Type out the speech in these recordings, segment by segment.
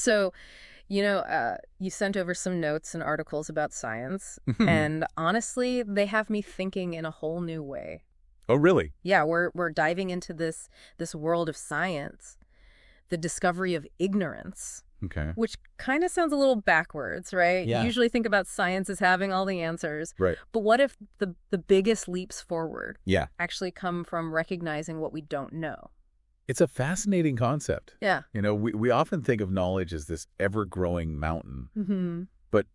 So, you sent over some notes and articles about science, and honestly, they have me thinking in a whole new way. Oh, really? Yeah, we're diving into this world of science, the discovery of ignorance. Okay. Which kind of sounds a little backwards, right? Yeah. You usually think about science as having all the answers. Right. But what if the biggest leaps forward actually come from recognizing what we don't know? It's a fascinating concept. Yeah. We often think of knowledge as this ever-growing mountain, but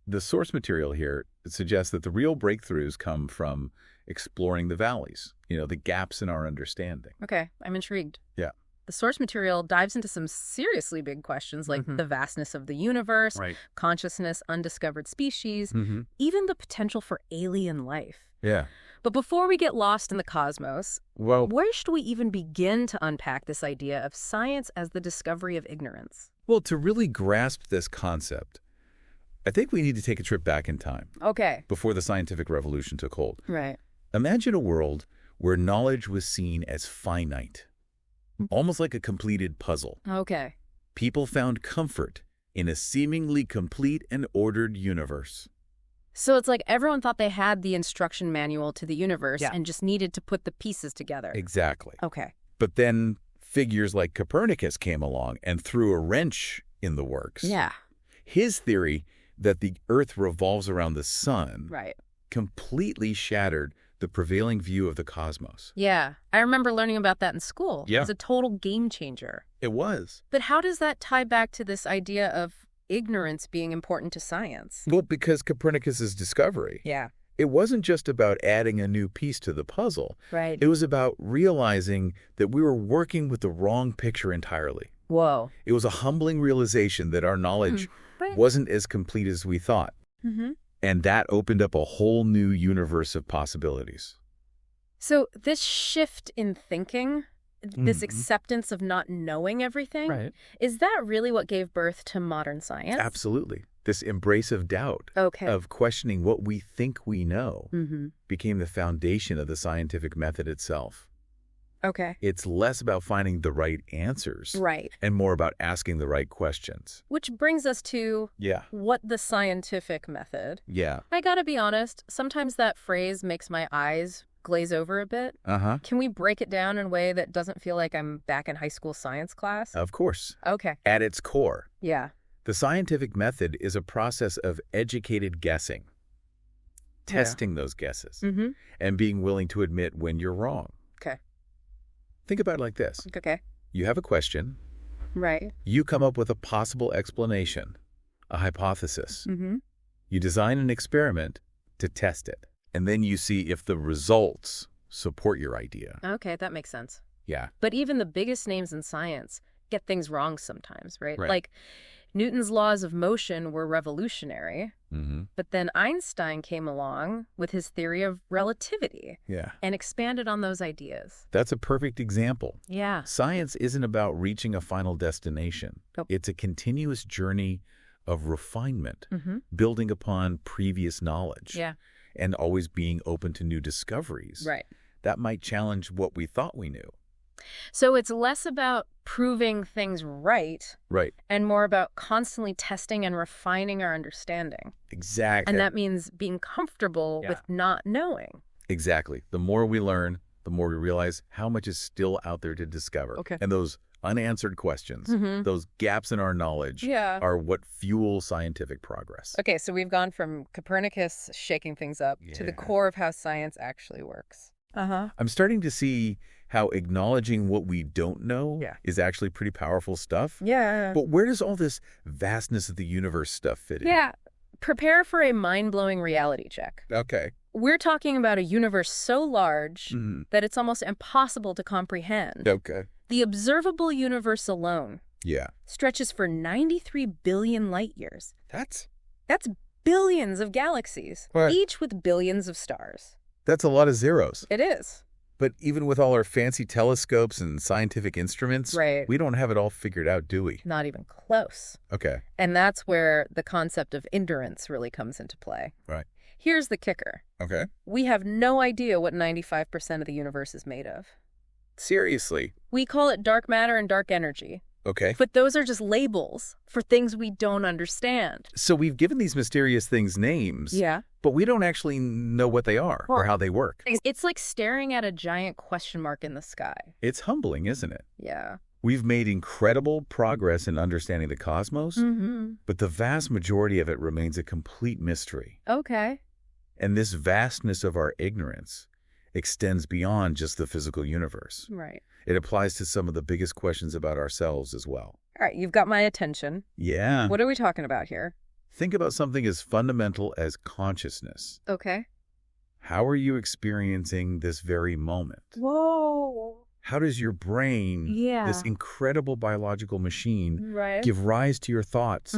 the source material here suggests that the real breakthroughs come from exploring the valleys, the gaps in our understanding. Okay, I'm intrigued. Yeah. The source material dives into some seriously big questions like the vastness of the universe, consciousness, undiscovered species, even the potential for alien life. Yeah. But before we get lost in the cosmos, Well, where should we even begin to unpack this idea of science as the discovery of ignorance? well, to really grasp this concept, I think we need to take a trip back in time, Okay. before the scientific revolution took hold. Right. Imagine a world where knowledge was seen as finite, almost like a completed puzzle. Okay. People found comfort in a seemingly complete and ordered universe. So it's like everyone thought they had the instruction manual to the universe Yeah. and just needed to put the pieces together. Exactly. Okay. But then figures like Copernicus came along and threw a wrench in the works. Yeah. His theory that the Earth revolves around the sun Right. completely shattered the prevailing view of the cosmos. Yeah. I remember learning about that in school. Yeah. It was a total game changer. It was. But how does that tie back to this idea of ignorance being important to science? Well, because Copernicus's discovery, Yeah. it wasn't just about adding a new piece to the puzzle. Right. It was about realizing that we were working with the wrong picture entirely. Whoa. It was a humbling realization that our knowledge Right. wasn't as complete as we thought. Mm-hmm. And that opened up a whole new universe of possibilities. So this shift in thinking, this Mhm. acceptance of not knowing everything, is that really what gave birth to modern science? Absolutely. This embrace of doubt, Okay. of questioning what we think we know, Mm-hmm. became the foundation of the scientific method itself. Okay. It's less about finding the right answers Right. and more about asking the right questions. Which brings us to Yeah. what the scientific method. Yeah. I gotta be honest, sometimes that phrase makes my eyes glaze over a bit. Uh-huh. Can we break it down in a way that doesn't feel like I'm back in high school science class? Of course. Okay. At its core, Yeah. the scientific method is a process of educated guessing, testing those guesses, Mm-hmm. and being willing to admit when you're wrong. Okay. Think about it like this. Okay. You have a question. Right. You come up with a possible explanation, a hypothesis. Mm-hmm. You design an experiment to test it, and then you see if the results support your idea. Okay, that makes sense. Yeah. But even the biggest names in science get things wrong sometimes, right? Right. Like Newton's laws of motion were revolutionary, Mm-hmm. but then Einstein came along with his theory of relativity Yeah. and expanded on those ideas. That's a perfect example. Yeah. Science isn't about reaching a final destination. Nope. It's a continuous journey of refinement, Mm-hmm. building upon previous knowledge, Yeah. and always being open to new discoveries. Right. That might challenge what we thought we knew. So it's less about proving things right Right. and more about constantly testing and refining our understanding. Exactly. And that means being comfortable Yeah. with not knowing. Exactly. The more we learn, the more we realize how much is still out there to discover. Okay. And those unanswered questions, Mhm. those gaps in our knowledge, Yeah. are what fuel scientific progress. Okay, so we've gone from Copernicus shaking things up to the Yeah. core of how science actually works. Uh-huh. I'm starting to see how acknowledging what we don't know Yeah. is actually pretty powerful stuff. Yeah. But where does all this vastness of the universe stuff fit in? Yeah. Prepare for a mind-blowing reality check. Okay. We're talking about a universe so large Mhm. that it's almost impossible to comprehend. Okay. The observable universe alone Yeah. stretches for 93 billion light years. That's Billions of galaxies, What? each with billions of stars. a lot of zeros. It is. But even with all our fancy telescopes and scientific instruments, Right. we don't have it all figured out, do we? Not even close. Okay. And that's where the concept of ignorance really comes into play. Right. Here's the kicker. Okay. We have no idea what 95% of the universe is made of. Seriously. We call it dark matter and dark energy. Okay. But those are just labels for things we don't understand. So we've given these mysterious things names, Yeah. but we don't actually know what they are or how they work. It's like staring at a giant question mark in the sky. It's humbling, isn't it? Yeah. We've made incredible progress in understanding the cosmos, but the vast majority of it remains a complete mystery. Okay. And this vastness of our ignorance extends beyond just the physical universe. Right. It applies to some of the biggest questions about ourselves as well. All right, you've got my attention. Yeah. What are we talking about here? Think about something as fundamental as consciousness. Okay. How are you experiencing this very moment? Whoa. How does your brain, this incredible biological machine, give rise to your thoughts,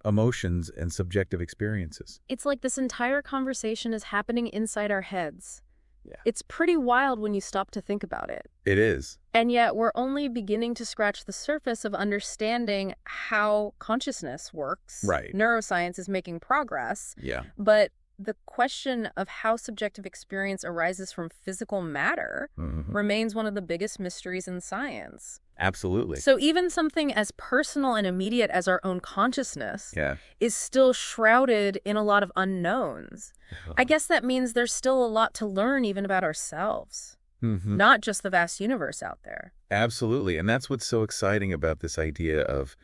emotions, and subjective experiences? It's like this entire conversation is happening inside our heads. Yeah. It's pretty wild when you stop to think about it. It is. And yet we're only beginning to scratch the surface of understanding how consciousness works. Right. Neuroscience is making progress. Yeah. But the question of how subjective experience arises from physical matter remains one of the biggest mysteries in science. Absolutely. So even something as personal and immediate as our own consciousness is still shrouded in a lot of unknowns. I guess that means there's still a lot to learn even about ourselves, not just the vast universe out there. Absolutely. And that's what's so exciting about this idea of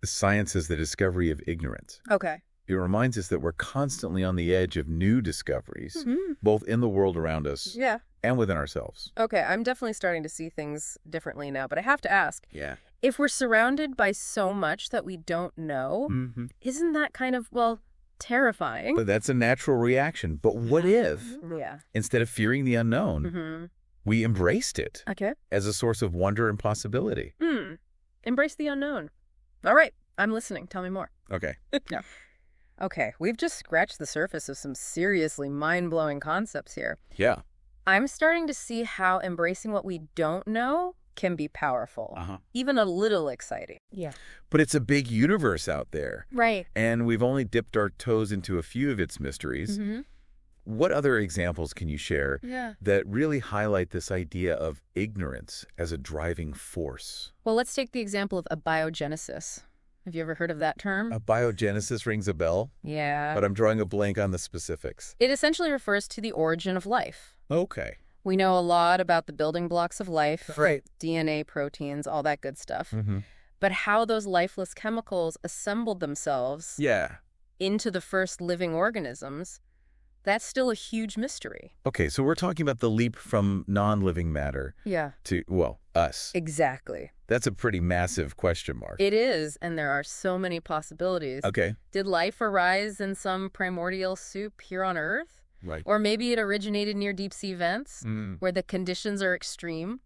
science as the discovery of ignorance. Okay. It reminds us that we're constantly on the edge of new discoveries, both in the world around us and within ourselves. Okay, I'm definitely starting to see things differently now, but I have to ask, if we're surrounded by so much that we don't know, isn't that kind of, well, terrifying? But that's a natural reaction. But what if, instead of fearing the unknown, we embraced it as a source of wonder and possibility? Embrace the unknown. All right, I'm listening. Tell me more. Okay. Okay, we've just scratched the surface of some seriously mind-blowing concepts here. Yeah. I'm starting to see how embracing what we don't know can be powerful, even a little exciting. Yeah. But it's a big universe out there. Right. And we've only dipped our toes into a few of its mysteries. What other examples can you share that really highlight this idea of ignorance as a driving force? Well, let's take the example of abiogenesis. Have you ever heard of that term? Abiogenesis rings a bell. Yeah. But I'm drawing a blank on the specifics. It essentially refers to the origin of life. Okay. We know a lot about the building blocks of life. Right. DNA, proteins, all that good stuff. But how those lifeless chemicals assembled themselves into the first living organisms, that's still a huge mystery. Okay, so we're talking about the leap from non-living matter to, well, us. Exactly. That's a pretty massive question mark. It is, and there are so many possibilities. Okay. Did life arise in some primordial soup here on Earth? Right. Or maybe it originated near deep-sea vents, where the conditions are extreme.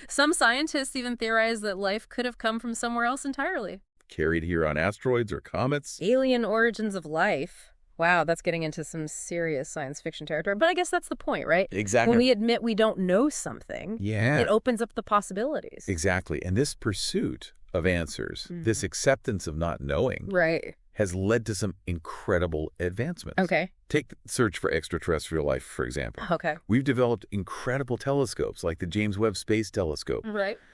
Some scientists even theorize that life could have come from somewhere else entirely. Carried here on asteroids or comets. Alien origins of life. Wow, that's getting into some serious science fiction territory. But I guess that's the point, right? Exactly. When we admit we don't know something, it opens up the possibilities. Exactly. And this pursuit of answers, this acceptance of not knowing, has led to some incredible advancements. Okay. Take the search for extraterrestrial life, for example. Okay. We've developed incredible telescopes like the James Webb Space Telescope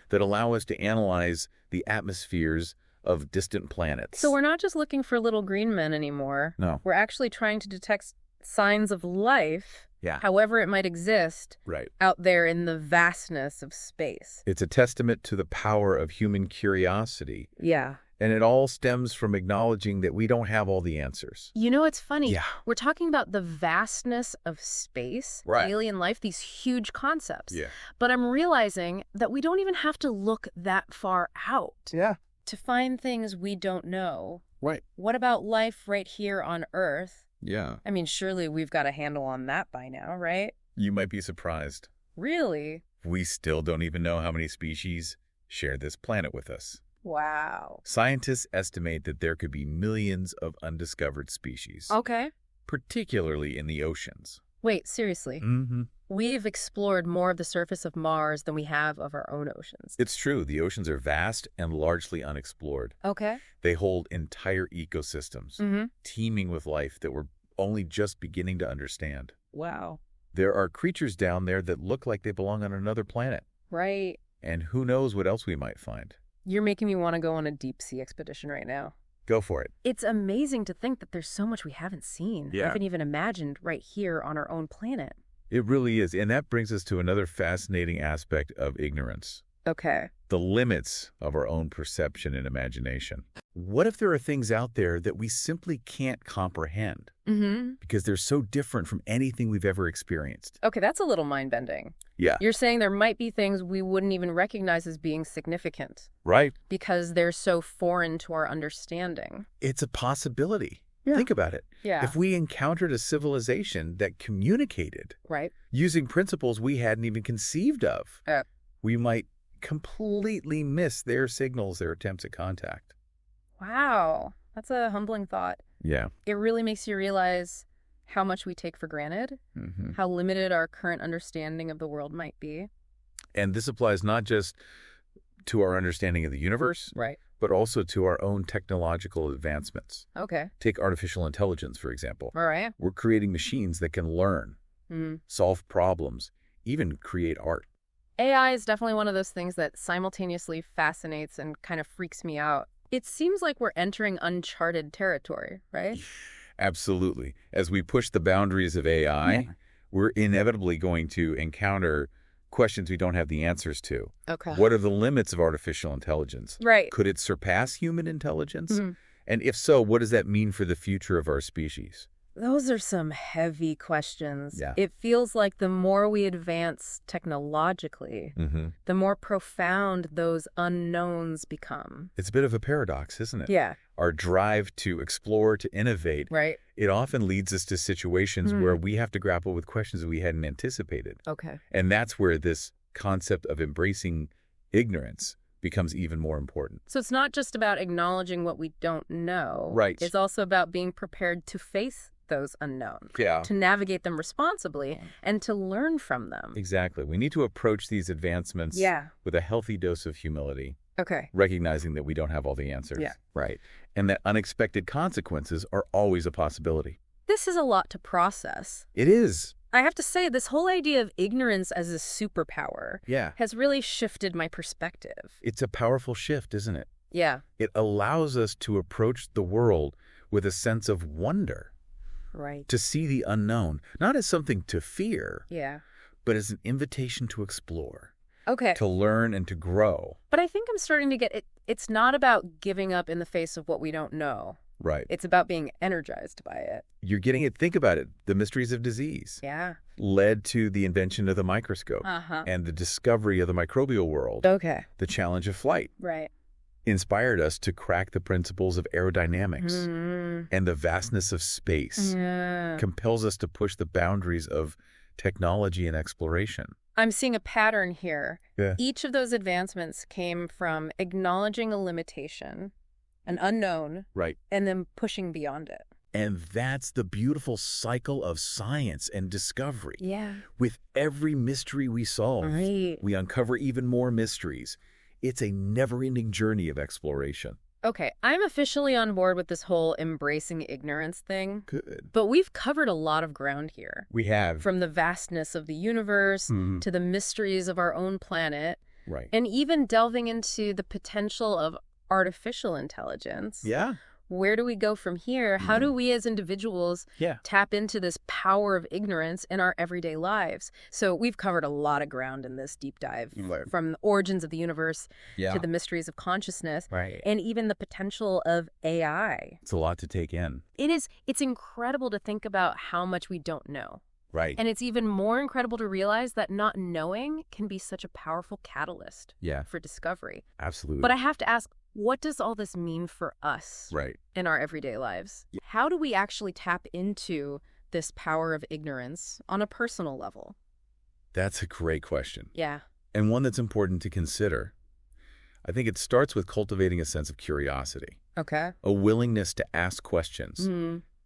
that allow us to analyze the atmospheres of distant planets. So we're not just looking for little green men anymore. No. We're actually trying to detect signs of life, however it might exist, out there in the vastness of space. It's a testament to the power of human curiosity. Yeah. And it all stems from acknowledging that we don't have all the answers. You know, it's funny. We're talking about the vastness of space, alien life, these huge concepts. But I'm realizing that we don't even have to look that far out to find things we don't know. What about life right here on Earth? I mean, surely we've got a handle on that by now, right? You might be surprised. Really? We still don't even know how many species share this planet with us. Wow. Scientists estimate that there could be millions of undiscovered species. Okay. Particularly in the oceans. Wait, seriously? We've explored more of the surface of Mars than we have of our own oceans. It's true. The oceans are vast and largely unexplored. Okay. They hold entire ecosystems, teeming with life that we're only just beginning to understand. Wow. There are creatures down there that look like they belong on another planet. Right. And who knows what else we might find. You're making me want to go on a deep sea expedition right now. Go for it. It's amazing to think that there's so much we haven't seen, haven't even imagined right here on our own planet. It really is. And that brings us to another fascinating aspect of ignorance. Okay. The limits of our own perception and imagination. What if there are things out there that we simply can't comprehend because they're so different from anything we've ever experienced? Okay, that's a little mind-bending. Yeah. You're saying there might be things we wouldn't even recognize as being significant. Right. Because they're so foreign to our understanding. It's a possibility. Yeah. Think about it. Yeah. If we encountered a civilization that communicated right. using principles we hadn't even conceived of, we might completely miss their signals, their attempts at contact. Wow. That's a humbling thought. Yeah. It really makes you realize how much we take for granted, how limited our current understanding of the world might be. And this applies not just to our understanding of the universe, right, but also to our own technological advancements. Okay. Take artificial intelligence, for example. All right. We're creating machines that can learn, solve problems, even create art. AI is definitely one of those things that simultaneously fascinates and kind of freaks me out. It seems like we're entering uncharted territory, right? Absolutely. As we push the boundaries of AI, we're inevitably going to encounter questions we don't have the answers to. Okay. What are the limits of artificial intelligence? Right. Could it surpass human intelligence? And if so, what does that mean for the future of our species? Those are some heavy questions. Yeah. It feels like the more we advance technologically, the more profound those unknowns become. It's a bit of a paradox, isn't it? Yeah. Our drive to explore, to innovate, right, it often leads us to situations where we have to grapple with questions we hadn't anticipated. Okay. And that's where this concept of embracing ignorance becomes even more important. So it's not just about acknowledging what we don't know. Right. It's also about being prepared to face those unknowns, to navigate them responsibly, and to learn from them. Exactly. We need to approach these advancements with a healthy dose of humility. Okay. Recognizing that we don't have all the answers. Yeah. Right. And that unexpected consequences are always a possibility. This is a lot to process. It is. I have to say, this whole idea of ignorance as a superpower has really shifted my perspective. It's a powerful shift, isn't it? Yeah. It allows us to approach the world with a sense of wonder. Right. To see the unknown, not as something to fear, but as an invitation to explore. Okay. To learn and to grow. But I think I'm starting to get it. It's not about giving up in the face of what we don't know. Right. It's about being energized by it. You're getting it. Think about it. The mysteries of disease led to the invention of the microscope and the discovery of the microbial world. Okay. The challenge of flight. Right. Inspired us to crack the principles of aerodynamics, and the vastness of space compels us to push the boundaries of technology and exploration. I'm seeing a pattern here. Each of those advancements came from acknowledging a limitation, an unknown, and then pushing beyond it. And that's the beautiful cycle of science and discovery. Yeah. With every mystery we solve, we uncover even more mysteries. It's a never-ending journey of exploration. Okay, I'm officially on board with this whole embracing ignorance thing. Good. But we've covered a lot of ground here. We have. From the vastness of the universe to the mysteries of our own planet. Right. And even delving into the potential of artificial intelligence. Yeah. Where do we go from here? How do we as individuals tap into this power of ignorance in our everyday lives? So we've covered a lot of ground in this deep dive, from the origins of the universe to the mysteries of consciousness, and even the potential of AI. It's a lot to take in. It is. It's incredible to think about how much we don't know. Right. And it's even more incredible to realize that not knowing can be such a powerful catalyst for discovery. Absolutely. But I have to ask, what does all this mean for us in our everyday lives? How do we actually tap into this power of ignorance on a personal level? That's a great question. Yeah. And one that's important to consider. I think it starts with cultivating a sense of curiosity. Okay. A willingness to ask questions,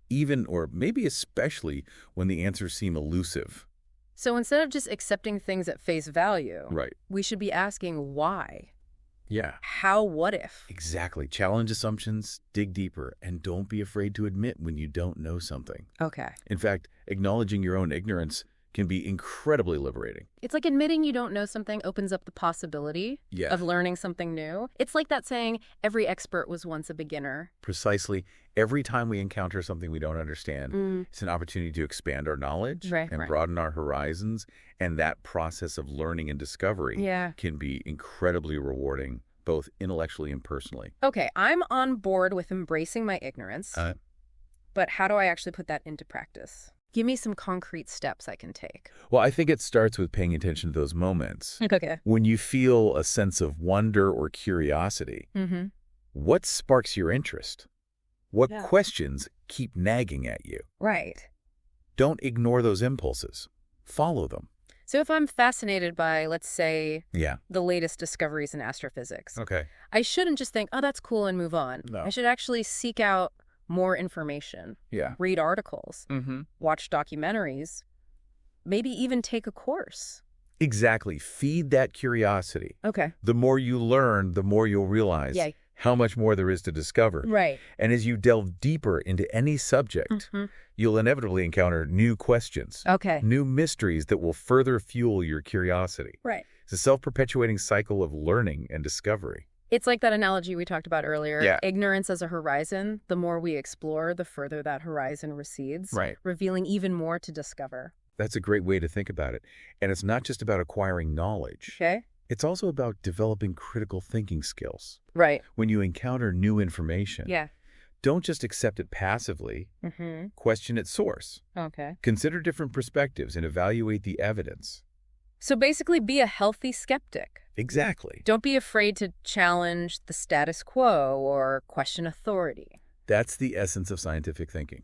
even or maybe especially when the answers seem elusive. So instead of just accepting things at face value, we should be asking why. Yeah. How, what if? Exactly. Challenge assumptions, dig deeper, and don't be afraid to admit when you don't know something. Okay. In fact, acknowledging your own ignorance can be incredibly liberating. It's like admitting you don't know something opens up the possibility of learning something new. It's like that saying, every expert was once a beginner. Precisely. Every time we encounter something we don't understand, it's an opportunity to expand our knowledge and broaden our horizons. And that process of learning and discovery can be incredibly rewarding, both intellectually and personally. Okay, I'm on board with embracing my ignorance, but how do I actually put that into practice? Give me some concrete steps I can take. Well, I think it starts with paying attention to those moments. Okay. When you feel a sense of wonder or curiosity, what sparks your interest? What questions keep nagging at you? Right. Don't ignore those impulses. Follow them. So if I'm fascinated by, let's say, the latest discoveries in astrophysics, I shouldn't just think, oh, that's cool, and move on. No. I should actually seek out more information, read articles, watch documentaries, maybe even take a course. Exactly. Feed that curiosity. Okay. The more you learn, the more you'll realize how much more there is to discover. Right. And as you delve deeper into any subject, you'll inevitably encounter new questions, new mysteries that will further fuel your curiosity. Right. It's a self-perpetuating cycle of learning and discovery. It's like that analogy we talked about earlier. Ignorance as a horizon. The more we explore, the further that horizon recedes, revealing even more to discover. That's a great way to think about it. And it's not just about acquiring knowledge. It's also about developing critical thinking skills. Right. When you encounter new information, don't just accept it passively. Question its source. Consider different perspectives and evaluate the evidence. So basically, be a healthy skeptic. Exactly. Don't be afraid to challenge the status quo or question authority. That's the essence of scientific thinking.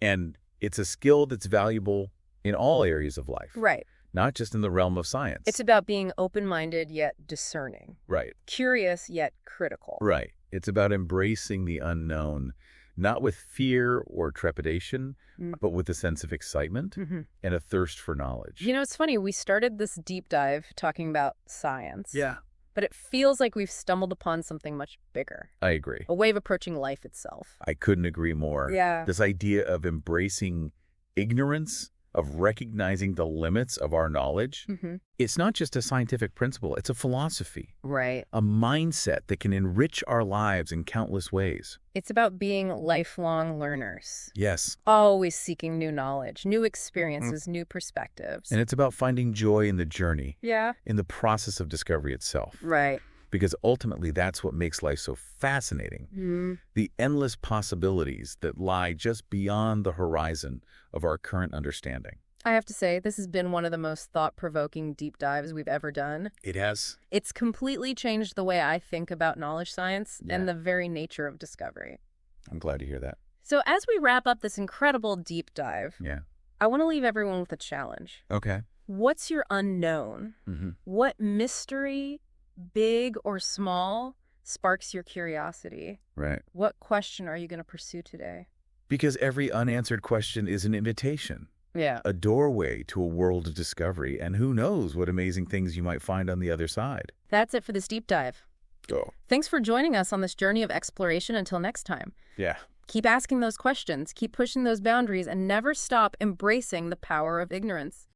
And it's a skill that's valuable in all areas of life. Right. Not just in the realm of science. It's about being open-minded yet discerning. Right. Curious yet critical. Right. It's about embracing the unknown, not with fear or trepidation, but with a sense of excitement and a thirst for knowledge. You know, it's funny. We started this deep dive talking about science. But it feels like we've stumbled upon something much bigger. I agree. A way of approaching life itself. I couldn't agree more. This idea of embracing ignorance, of recognizing the limits of our knowledge, it's not just a scientific principle, it's a philosophy. Right. A mindset that can enrich our lives in countless ways. It's about being lifelong learners. Yes. Always seeking new knowledge, new experiences, new perspectives. And it's about finding joy in the journey. Yeah. In the process of discovery itself. Right. Because ultimately that's what makes life so fascinating. The endless possibilities that lie just beyond the horizon of our current understanding. I have to say, this has been one of the most thought-provoking deep dives we've ever done. It has. It's completely changed the way I think about knowledge science and the very nature of discovery. I'm glad to hear that. So as we wrap up this incredible deep dive, I want to leave everyone with a challenge. Okay. What's your unknown? What mystery, big or small, sparks your curiosity? Right. What question are you going to pursue today? Because every unanswered question is an invitation. A doorway to a world of discovery, and who knows what amazing things you might find on the other side. That's it for this deep dive. Go. Thanks for joining us on this journey of exploration. Until next time. Keep asking those questions, keep pushing those boundaries, and never stop embracing the power of ignorance.